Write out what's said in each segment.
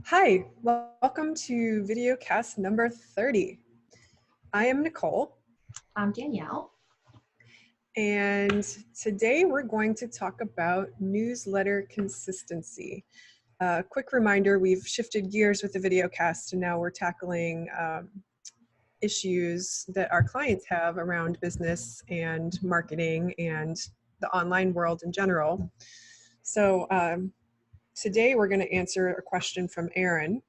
Hi, welcome to videocast number 30. I am Nicole, I'm Danielle. and today we're going to talk about newsletter consistency. Quick reminder, we've shifted gears with the videocast and now we're tackling issues that our clients have around business and marketing and the online world in general. So today we're going to answer a question from Erin.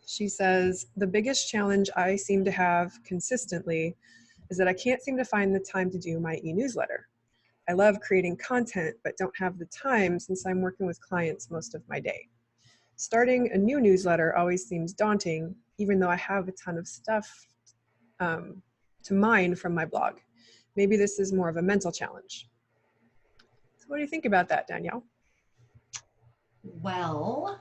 She says, the biggest challenge I seem to have consistently is that I can't seem to find the time to do my e-newsletter. I love creating content, but don't have the time since I'm working with clients most of my day. Starting a new newsletter always seems daunting, even though I have a ton of stuff to mine from my blog. Maybe this is more of a mental challenge. So what do you think about that, Danielle? Well,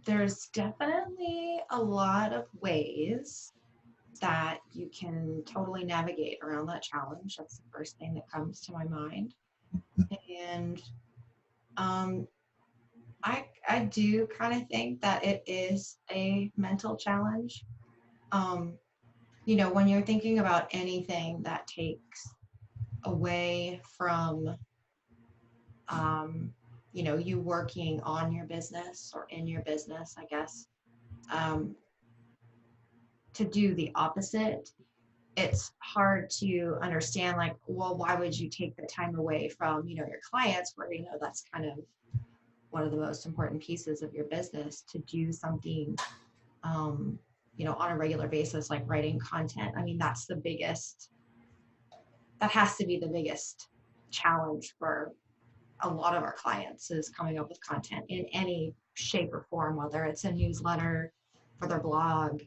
there's definitely a lot of ways that you can totally navigate around that challenge. That's the first thing that comes to my mind. And I do kind of think that it is a mental challenge. When you're thinking about anything that takes away from you working on your business or in your business, I guess, to do the opposite, it's hard to understand, like, well, why would you take the time away from, your clients where, that's kind of one of the most important pieces of your business to do something, on a regular basis, like writing content. I mean, that has to be the biggest challenge for a lot of our clients, is coming up with content in any shape or form, whether it's a newsletter, for their blog,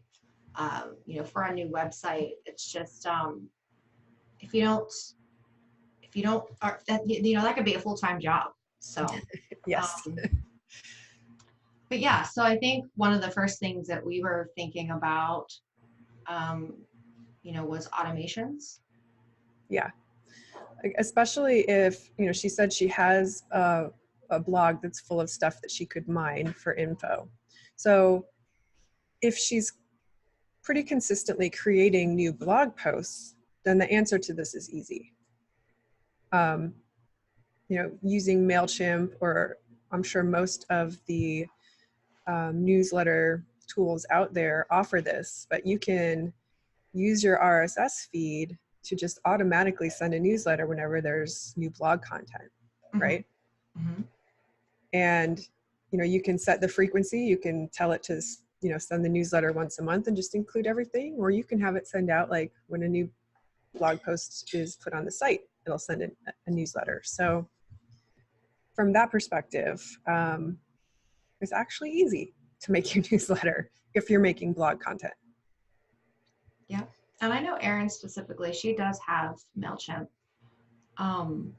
for a new website. It's just if you don't that could be a full-time job. So Yes. but yeah, so I think one of the first things that we were thinking about was automations. Yeah. Especially if, she said she has a blog that's full of stuff that she could mine for info. So if she's pretty consistently creating new blog posts, then the answer to this is easy. Using MailChimp, or I'm sure most of the newsletter tools out there offer this, but you can use your RSS feed to just automatically send a newsletter whenever there's new blog content, right? Mm-hmm. And you can set the frequency. You can tell it to send the newsletter once a month and just include everything, or you can have it send out, like, when a new blog post is put on the site, it'll send a newsletter. So from that perspective, it's actually easy to make your newsletter if you're making blog content. Yeah. And I know Erin specifically, she does have MailChimp. And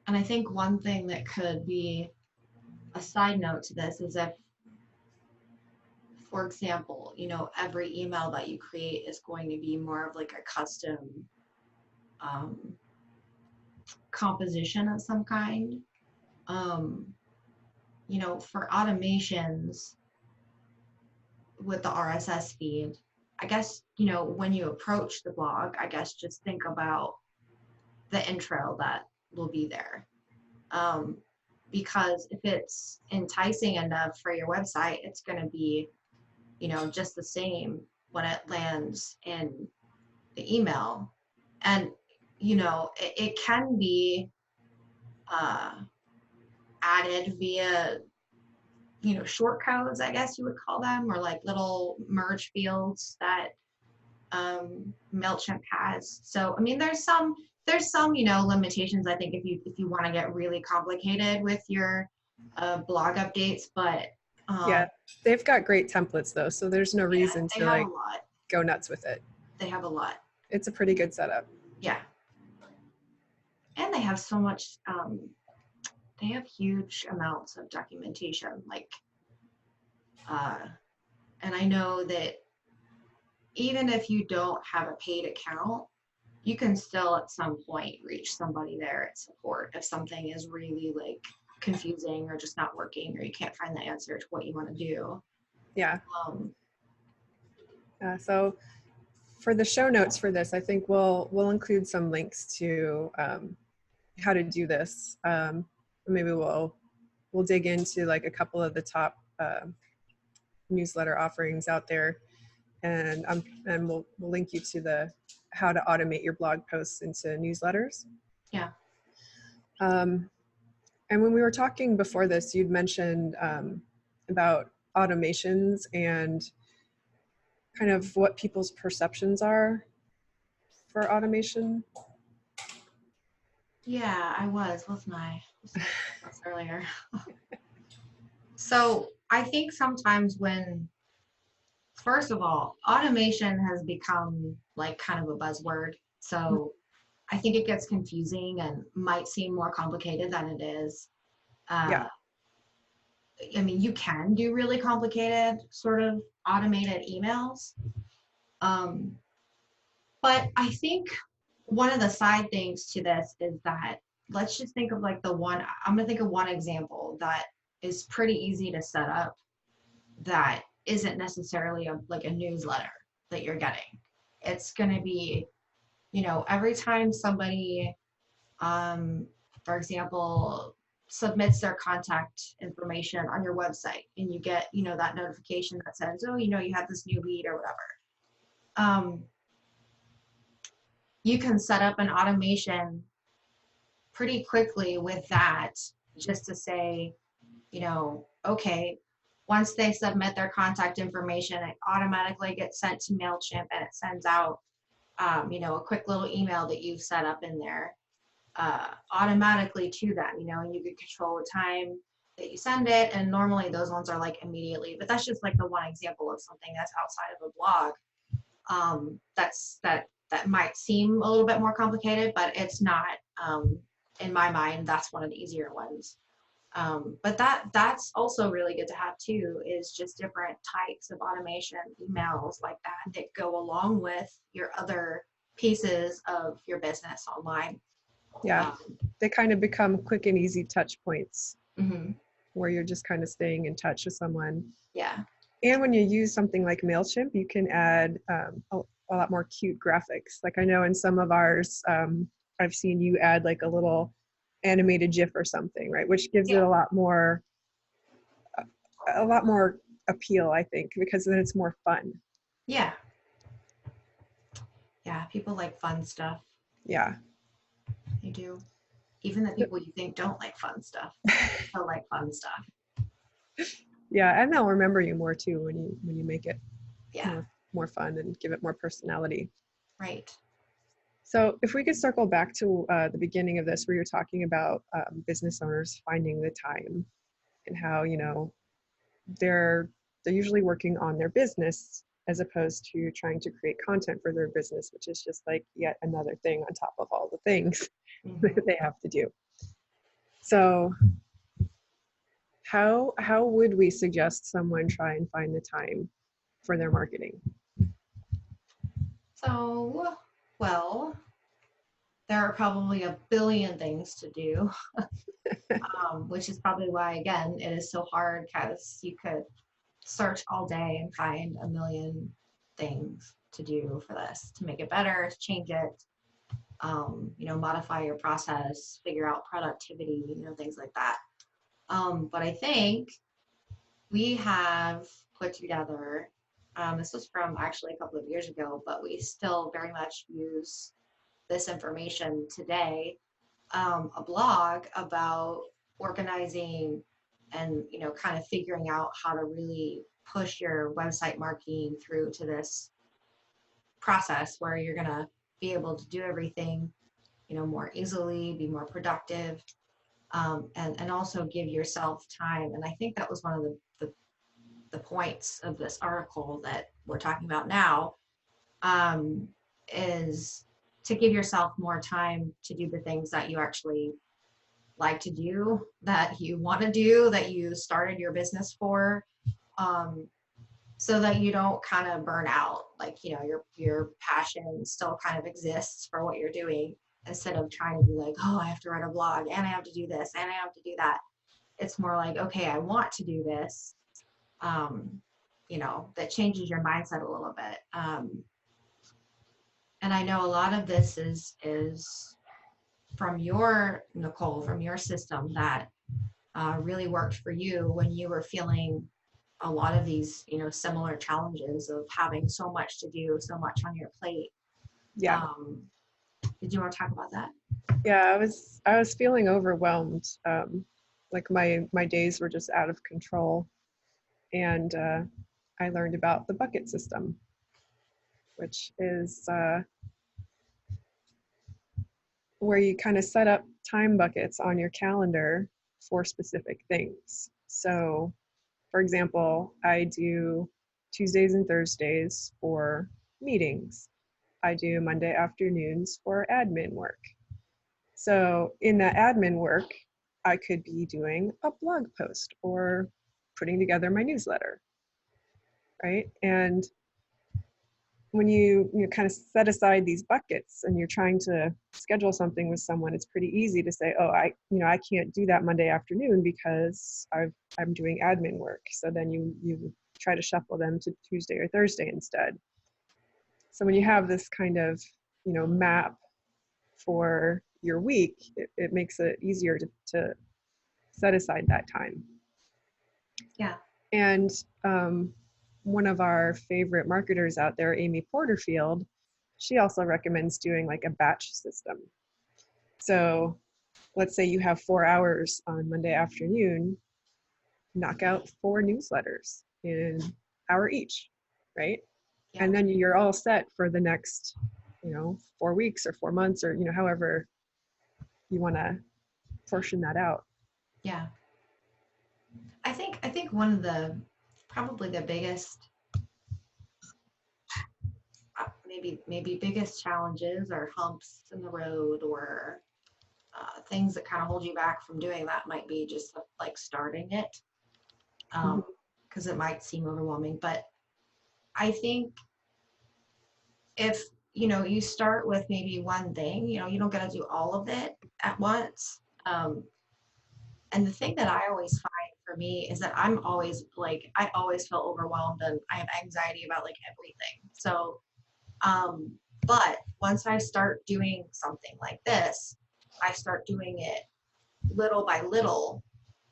I think one thing that could be a side note to this is if, for example, every email that you create is going to be more of like a custom composition of some kind. For automations with the RSS feed, I guess, when you approach the blog, I guess just think about the intro that will be there. Because if it's enticing enough for your website, it's going to be, just the same when it lands in the email. And, it can be added via, short codes, I guess you would call them, or like little merge fields that MailChimp has. So, I mean, there's some, limitations, I think, if you want to get really complicated with your blog updates, but Yeah, they've got great templates though, so there's no reason they to have like a lot. go nuts with it. They have a lot. It's a pretty good setup. Yeah. And they have so much, they have huge amounts of documentation, like, and I know that even if you don't have a paid account, you can still at some point reach somebody there at support if something is really like confusing or just not working, or you can't find the answer to what you want to do. Yeah. Um, So for the show notes for this, I think we'll include some links to how to do this. Maybe we'll dig into like a couple of the top newsletter offerings out there, and we'll link you to the how to automate your blog posts into newsletters. yeah. And when we were talking before this, you'd mentioned about automations and kind of what people's perceptions are for automation. Yeah, I wasn't I? This earlier. So I think sometimes when, first of all, automation has become like kind of a buzzword. So I think it gets confusing and might seem more complicated than it is. Yeah, Uh, I mean, you can do really complicated sort of automated emails. Um, but I think one of the side things to this is that let's just think of like I'm going to think of one example that is pretty easy to set up that isn't necessarily like a newsletter that you're getting. It's going to be, every time somebody, um, for example, submits their contact information on your website and you get, that notification that says, oh, you have this new lead or whatever. You can set up an automation pretty quickly with that just to say, okay, once they submit their contact information, it automatically gets sent to MailChimp and it sends out, a quick little email that you've set up in there automatically to them, and you can control the time that you send it. And normally those ones are like immediately, but that's just like the one example of something that's outside of a blog. That might seem a little bit more complicated, but it's not. In my mind, that's one of the easier ones. But that's also really good to have too, is just different types of automation emails like that go along with your other pieces of your business online. yeah. They kind of become quick and easy touch points Mm-hmm. where you're just kind of staying in touch with someone. Yeah. And when you use something like MailChimp, you can add a lot more cute graphics. Like I know in some of ours, I've seen you add like a little animated GIF or something, right? Which gives it Yeah. a lot more appeal, I think, because then it's more fun. Yeah. Yeah. People like fun stuff. Yeah. They do. Even the people you think don't like fun stuff, still like fun stuff. Yeah, and they'll remember you more too when you make it Yeah. more fun and give it more personality. Right. So if we could circle back to the beginning of this, where you're talking about business owners finding the time and how they're usually working on their business as opposed to trying to create content for their business, which is just like yet another thing on top of all the things that they have to do. So how would we suggest someone try and find the time for their marketing? So, well, there are probably a billion things to do, which is probably why, again, it is so hard because you could search all day and find a million things to do for this, to make it better, to change it, modify your process, figure out productivity, things like that. But I think we have put together, this was from actually a couple of years ago, but we still very much use this information today, a blog about organizing and, kind of figuring out how to really push your website marketing through to this process where you're going to be able to do everything, more easily, be more productive, and also give yourself time. And I think that was one of the points of this article that we're talking about now, is to give yourself more time to do the things that you actually like to do, that you want to do, that you started your business for, so that you don't kind of burn out. Like, your passion still kind of exists for what you're doing, instead of trying to be like, oh, I have to write a blog and I have to do this and I have to do that. It's more like, okay, I want to do this. that changes your mindset a little bit. And I know a lot of this is from Nicole, from your system that really worked for you when you were feeling a lot of these, similar challenges of having so much to do, so much on your plate. Yeah. Did you want to talk about that? Yeah, I was feeling overwhelmed. Like my days were just out of control. And I learned about the bucket system, which is where you kind of set up time buckets on your calendar for specific things. So, for example, I do Tuesdays and Thursdays for meetings. I do Monday afternoons for admin work. So, in that admin work, I could be doing a blog post or putting together my newsletter, right? And when you kind of set aside these buckets and you're trying to schedule something with someone, it's pretty easy to say, oh, I can't do that Monday afternoon because I'm doing admin work. So then you try to shuffle them to Tuesday or Thursday instead. So when you have this kind of map for your week, it makes it easier to set aside that time. Yeah. And one of our favorite marketers out there, Amy Porterfield, she also recommends doing like a batch system. So let's say you have 4 hours on Monday afternoon, knock out 4 newsletters in an hour each, right? Yeah. And then you're all set for the next, 4 weeks or 4 months or, however you want to portion that out. Yeah. I think one of the probably the biggest maybe biggest challenges or humps in the road or things that kind of hold you back from doing that might be just like starting it, because it might seem overwhelming. But I think if you start with maybe one thing, you don't got to do all of it at once. And the thing that I always find for me is that I'm always like, I always feel overwhelmed and I have anxiety about like everything. So, but once I start doing something like this, I start doing it little by little.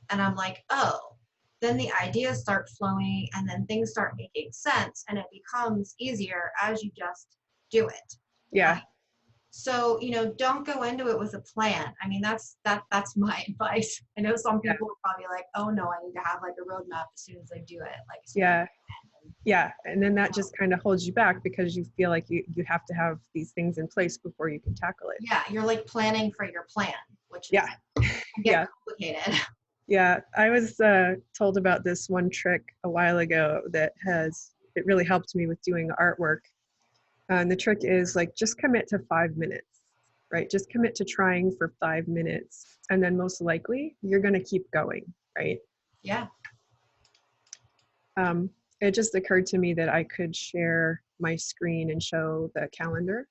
And I'm like, oh, then the ideas start flowing and then things start making sense and it becomes easier as you just do it. Yeah. Right? So, don't go into it with a plan. I mean, that's my advice. I know some people are probably like, oh no, I need to have like a roadmap as soon as I do it. Like, yeah. Yeah. And then that just kind of holds you back because you feel like you have to have these things in place before you can tackle it. Yeah. You're like planning for your plan, which is complicated. Yeah. I was told about this one trick a while ago that it really helped me with doing artwork. And the trick is like, just commit to 5 minutes, right? Just commit to trying for 5 minutes. And then most likely you're going to keep going, right? Yeah. It just occurred to me that I could share my screen and show the calendar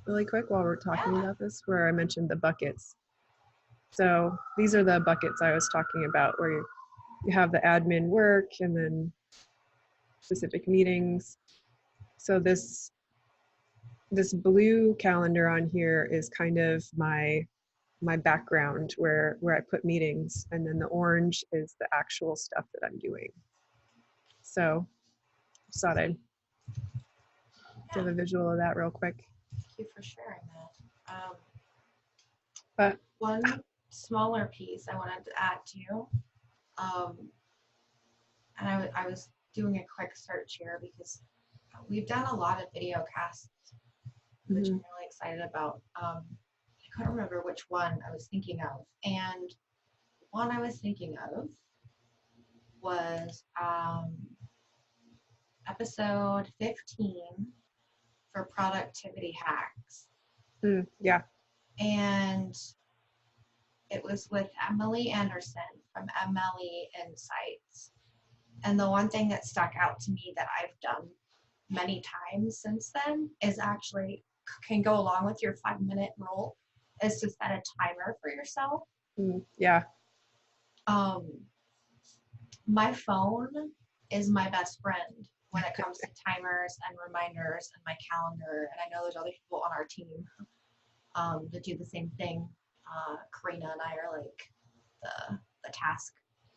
really quick while we're talking about this, where I mentioned the buckets. So these are the buckets I was talking about, where you have the admin work and then specific meetings. So this blue calendar on here is kind of my background where I put meetings, and then the orange is the actual stuff that I'm doing. So just thought I'd give a visual of that real quick. Thank you for sharing that. But one smaller piece I wanted to add to you, and I was doing a quick search here because we've done a lot of video casts, which I'm really excited about. I couldn't remember which one I was thinking of, and one I was thinking of was episode 15 for productivity hacks. Yeah. And it was with Emily Anderson from MLE Insights. And the one thing that stuck out to me that I've done many times since then is actually can go along with your 5-minute rule is to set a timer for yourself. Yeah. My phone is my best friend when it comes to timers and reminders and my calendar. And I know there's other people on our team that do the same thing. Karina and I are like the task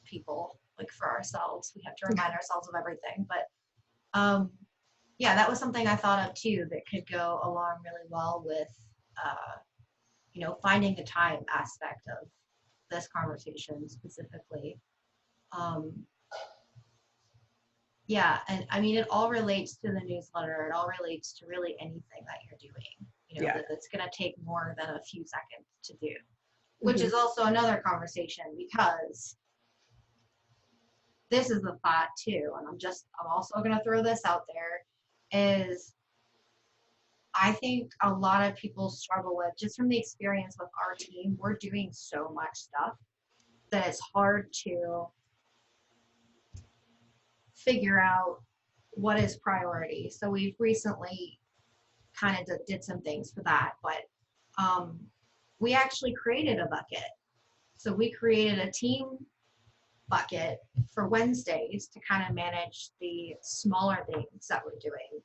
people, like for ourselves. We have to remind ourselves of everything. But yeah, that was something I thought of too that could go along really well with, you know, finding the time aspect of this conversation specifically. Yeah, and I mean, it all relates to the newsletter. It all relates to really anything that you're doing, you know, Yeah. that's going to take more than a few seconds to do, which is also another conversation, because this is the thought too, and I'm also going to throw this out there, is I think a lot of people struggle with, just from the experience with our team, we're doing so much stuff that it's hard to figure out what is priority. So we've recently kind of did some things for that, but we actually created a bucket. So we created a team bucket for Wednesdays to kind of manage the smaller things that we're doing.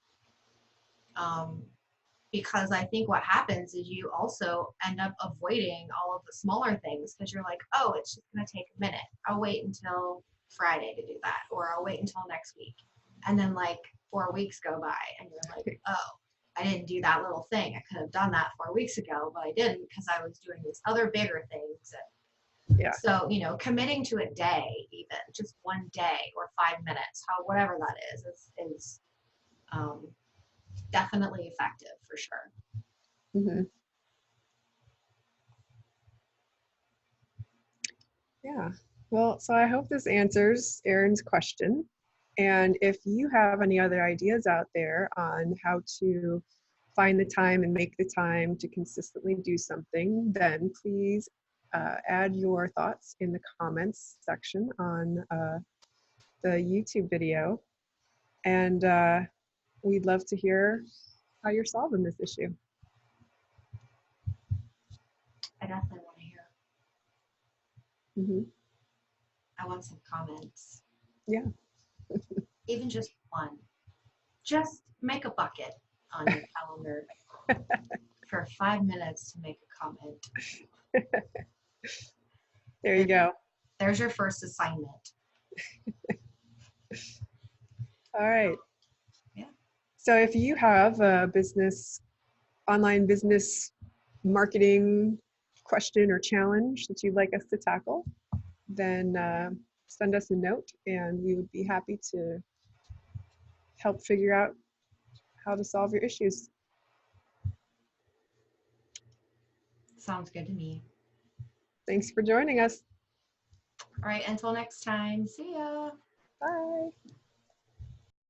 Because I think what happens is you also end up avoiding all of the smaller things because you're like, oh, it's just going to take a minute. I'll wait until Friday to do that, or I'll wait until next week. And then like 4 weeks go by and you're like, oh, I didn't do that little thing. I could have done that 4 weeks ago, but I didn't because I was doing these other bigger things. Yeah. So, you know, committing to a day, even just one day or 5 minutes, whatever that is definitely effective for sure. Mm-hmm. Yeah. Well, so I hope this answers Erin's question. And if you have any other ideas out there on how to find the time and make the time to consistently do something, then please add your thoughts in the comments section on the YouTube video. And we'd love to hear how you're solving this issue. I definitely want to hear. Mm-hmm. I want some comments. Yeah. Even just one. Just make a bucket on your calendar for 5 minutes to make a comment. There you go. There's your first assignment. All right. Yeah. So if you have a online business marketing question or challenge that you'd like us to tackle, then send us a note and we would be happy to help figure out how to solve your issues. Sounds good to me. Thanks for joining us. All right, until next time. See ya. Bye.